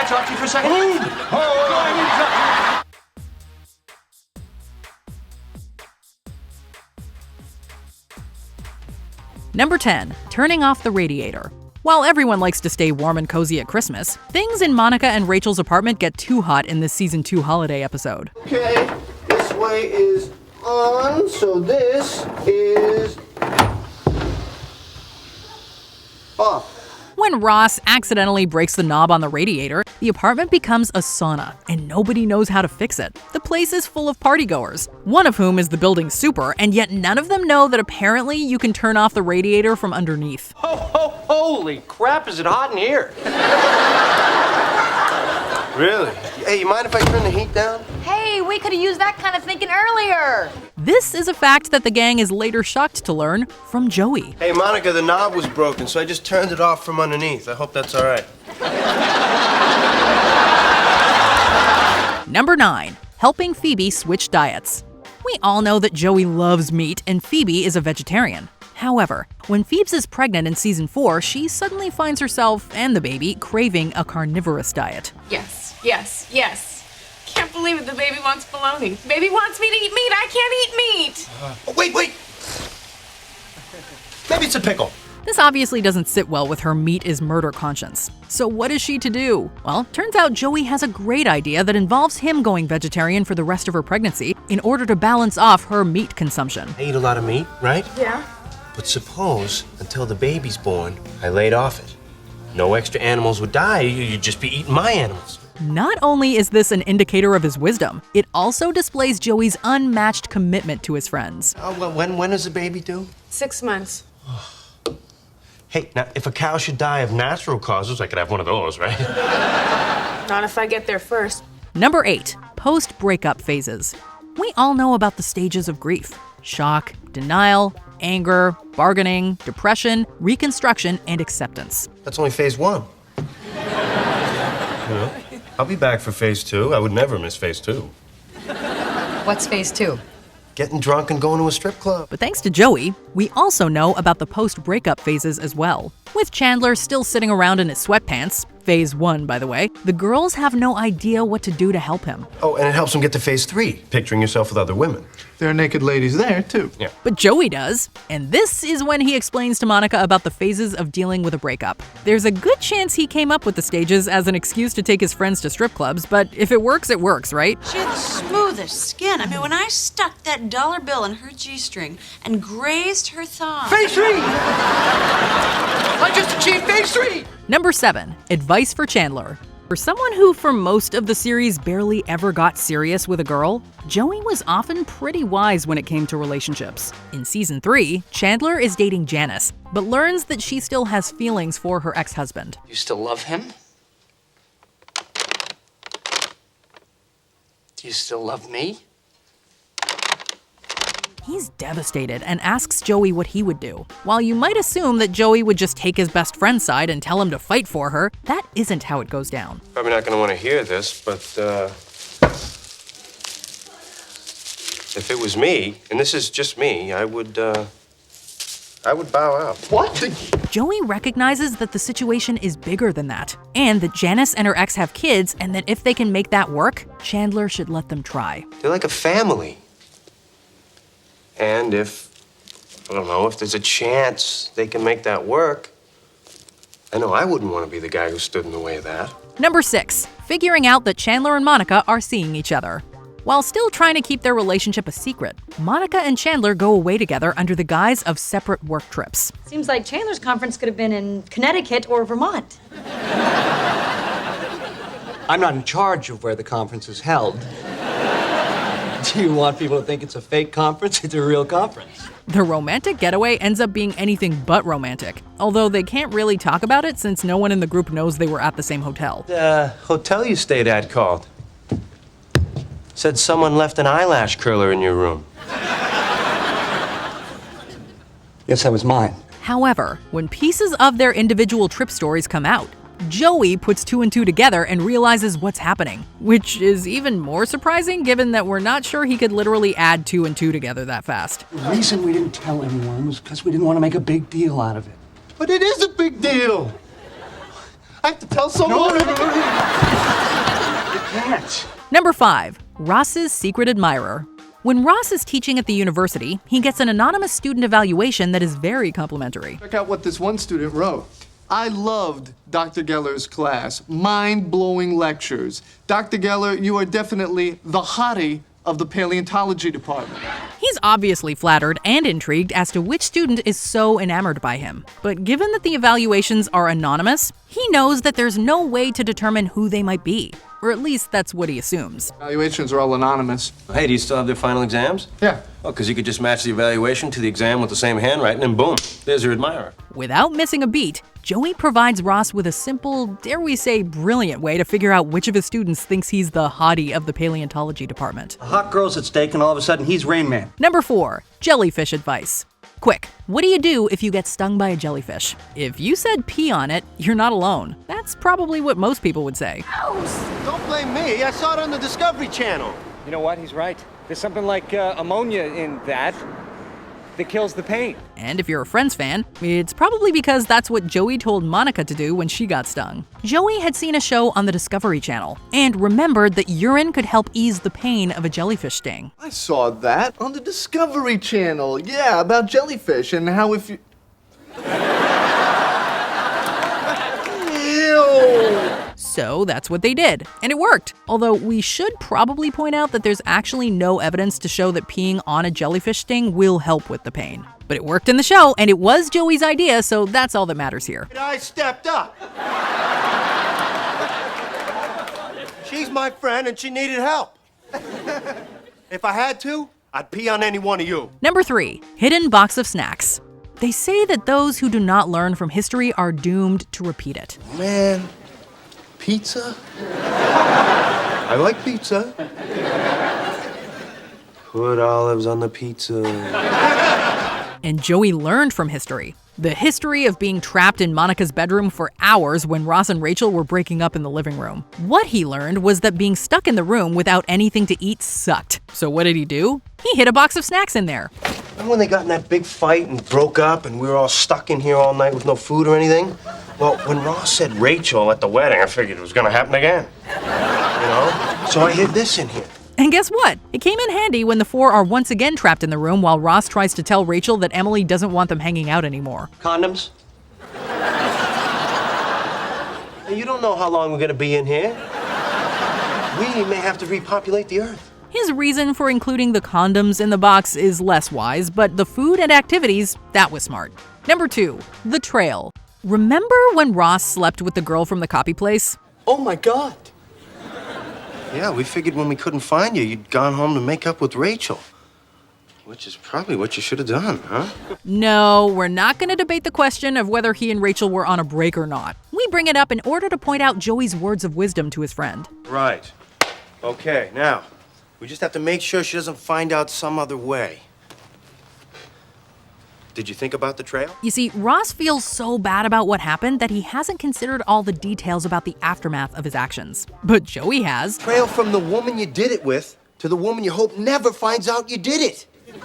talk to you for a second? Go ahead. Number 10. Turning off the radiator. While everyone likes to stay warm and cozy at Christmas, things in Monica and Rachel's apartment get too hot in this season 2 holiday episode. Okay, this way is on, so this is off. When Ross accidentally breaks the knob on the radiator, the apartment becomes a sauna, and nobody knows how to fix it. The place is full of partygoers, one of whom is the building's super, and yet none of them know that apparently you can turn off the radiator from underneath. Holy crap, is it hot in here? Really? Hey, you mind if I turn the heat down? Hey, we could have used that kind of thinking earlier. This is a fact that the gang is later shocked to learn from Joey. Hey, Monica, the knob was broken, so I just turned it off from underneath. I hope that's all right. Number 9. Helping Phoebe switch diets. We all know that Joey loves meat and Phoebe is a vegetarian. However, when Phoebes is pregnant in season 4, she suddenly finds herself and the baby craving a carnivorous diet. Yes. Can't believe it, the baby wants bologna. Baby wants me to eat meat, I can't eat meat! Wait. Maybe it's a pickle. This obviously doesn't sit well with her meat is murder conscience. So what is she to do? Well, turns out Joey has a great idea that involves him going vegetarian for the rest of her pregnancy in order to balance off her meat consumption. I eat a lot of meat, right? Yeah. But suppose, until the baby's born, I laid off it. No extra animals would die, you'd just be eating my animals. Not only is this an indicator of his wisdom, it also displays Joey's unmatched commitment to his friends. Well, when is the baby due? 6 months. Hey, now, if a cow should die of natural causes, I could have one of those, right? Not if I get there first. Number 8. Post-breakup phases. We all know about the stages of grief: shock, denial, anger, bargaining, depression, reconstruction, and acceptance. That's only phase 1. I'll be back for phase 2. I would never miss phase 2. What's phase 2? Getting drunk and going to a strip club. But thanks to Joey, we also know about the post-breakup phases as well. With Chandler still sitting around in his sweatpants, phase 1 by the way, the girls have no idea what to do to help him. Oh, and it helps them get to phase 3, picturing yourself with other women. There are naked ladies there, too. Yeah. But Joey does, and this is when he explains to Monica about the phases of dealing with a breakup. There's a good chance he came up with the stages as an excuse to take his friends to strip clubs, but if it works, right? She had the smoothest skin. I mean, when I stuck that dollar bill in her G-string and grazed her thigh. Phase 3! I just achieved phase 3! Number 7. Advice for Chandler. For someone who for most of the series barely ever got serious with a girl, Joey was often pretty wise when it came to relationships. In season 3, Chandler is dating Janice, but learns that she still has feelings for her ex-husband. You still love him? Do you still love me? He's devastated and asks Joey what he would do. While you might assume that Joey would just take his best friend's side and tell him to fight for her, that isn't how it goes down. Probably not going to want to hear this, but if it was me, and this is just me, I would bow out. What? Joey recognizes that the situation is bigger than that, and that Janice and her ex have kids, and that if they can make that work, Chandler should let them try. They're like a family. And if there's a chance they can make that work, I know I wouldn't want to be the guy who stood in the way of that. Number 6. Figuring out that Chandler and Monica are seeing each other. While still trying to keep their relationship a secret, Monica and Chandler go away together under the guise of separate work trips. Seems like Chandler's conference could have been in Connecticut or Vermont. I'm not in charge of where the conference is held. Do you want people to think it's a fake conference? It's a real conference. The romantic getaway ends up being anything but romantic, although they can't really talk about it since no one in the group knows they were at the same hotel. The hotel you stayed at called. Said someone left an eyelash curler in your room. Yes, that was mine. However, when pieces of their individual trip stories come out, Joey puts 2 and 2 together and realizes what's happening, which is even more surprising given that we're not sure he could literally add 2 and 2 together that fast. The reason we didn't tell anyone was because we didn't want to make a big deal out of it. But it is a big deal. I have to tell someone. You can't. Number 5. Ross's secret admirer. When Ross is teaching at the university, he gets an anonymous student evaluation that is very complimentary. Check out what this one student wrote. I loved Dr. Geller's class. Mind-blowing lectures. Dr. Geller, you are definitely the hottie of the paleontology department. He's obviously flattered and intrigued as to which student is so enamored by him. But given that the evaluations are anonymous, he knows that there's no way to determine who they might be. Or at least that's what he assumes. Evaluations are all anonymous. Hey, do you still have their final exams? Yeah. Oh, because you could just match the evaluation to the exam with the same handwriting, and boom, there's your admirer. Without missing a beat, Joey provides Ross with a simple, dare we say brilliant way to figure out which of his students thinks he's the hottie of the paleontology department. A hot girl's at stake, and all of a sudden he's Rain Man. Number 4. Jellyfish advice. Quick, what do you do if you get stung by a jellyfish? If you said pee on it, you're not alone. That's probably what most people would say. Don't blame me. I saw it on the Discovery Channel. You know what? He's right. There's something like ammonia in that kills the pain. And if you're a Friends fan, it's probably because that's what Joey told Monica to do when she got stung. Joey had seen a show on the Discovery Channel and remembered that urine could help ease the pain of a jellyfish sting. I saw that on the Discovery Channel. Yeah, about jellyfish and how if you... Ew. So that's what they did, and it worked. Although we should probably point out that there's actually no evidence to show that peeing on a jellyfish sting will help with the pain. But it worked in the show, and it was Joey's idea, so that's all that matters here. I stepped up. She's my friend and she needed help. If I had to, I'd pee on any one of you. Number 3. Hidden box of snacks. They say that those who do not learn from history are doomed to repeat it. Man, pizza? I like pizza. Put olives on the pizza. And Joey learned from history. The history of being trapped in Monica's bedroom for hours when Ross and Rachel were breaking up in the living room. What he learned was that being stuck in the room without anything to eat sucked. So what did he do? He hid a box of snacks in there. Remember when they got in that big fight and broke up and we were all stuck in here all night with no food or anything? Well, when Ross said Rachel at the wedding, I figured it was gonna happen again. You know? So I hid this in here. And guess what? It came in handy when the four are once again trapped in the room while Ross tries to tell Rachel that Emily doesn't want them hanging out anymore. Condoms? Hey, you don't know how long we're gonna be in here. We may have to repopulate the earth. His reason for including the condoms in the box is less wise, but the food and activities, that was smart. Number 2, the trail. Remember when Ross slept with the girl from the copy place? Oh my God. Yeah, we figured when we couldn't find you, you'd gone home to make up with Rachel. Which is probably what you should have done, huh? No, we're not going to debate the question of whether he and Rachel were on a break or not. We bring it up in order to point out Joey's words of wisdom to his friend. Right. Okay, now, we just have to make sure she doesn't find out some other way. Did you think about the trail? You see, Ross feels so bad about what happened that he hasn't considered all the details about the aftermath of his actions. But Joey has. Trail from the woman you did it with to the woman you hope never finds out you did it. You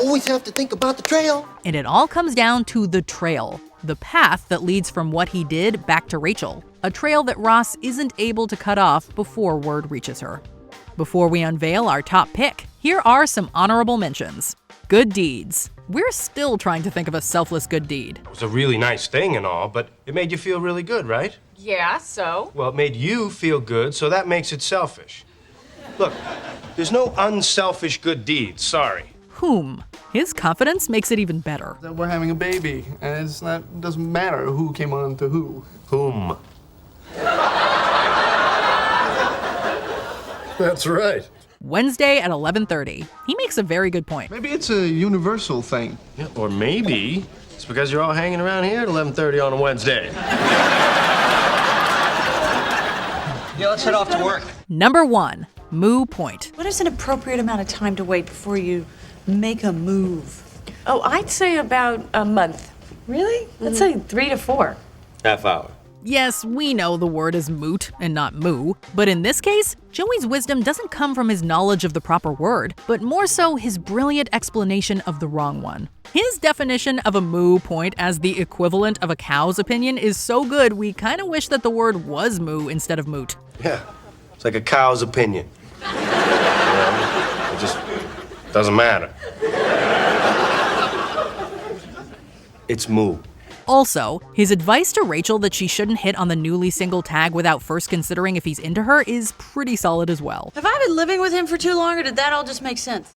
always have to think about the trail. And it all comes down to the trail, the path that leads from what he did back to Rachel, a trail that Ross isn't able to cut off before word reaches her. Before we unveil our top pick, here are some honorable mentions. Good deeds. We're still trying to think of a selfless good deed. It was a really nice thing and all, but it made you feel really good, right? Yeah, so? Well, it made you feel good, so that makes it selfish. Look, there's no unselfish good deeds, sorry. Whom? His confidence makes it even better. That we're having a baby, and it's not doesn't matter who came on to who. Whom? That's right. Wednesday at 11:30. He makes a very good point. Maybe it's a universal thing. Yeah, or maybe it's because you're all hanging around here at 11:30 on a Wednesday. Yeah, let's head off to work. Number 1, moo point. What is an appropriate amount of time to wait before you make a move? Oh, I'd say about a month. Really? Let's say 3 to 4. Half hour. Yes, we know the word is moot and not moo, but in this case, Joey's wisdom doesn't come from his knowledge of the proper word, but more so his brilliant explanation of the wrong one. His definition of a moo point as the equivalent of a cow's opinion is so good we kinda wish that the word was moo instead of moot. Yeah, it's like a cow's opinion. You know, it just doesn't matter. It's moo. Also, his advice to Rachel that she shouldn't hit on the newly single tag without first considering if he's into her is pretty solid as well. Have I been living with him for too long, or did that all just make sense?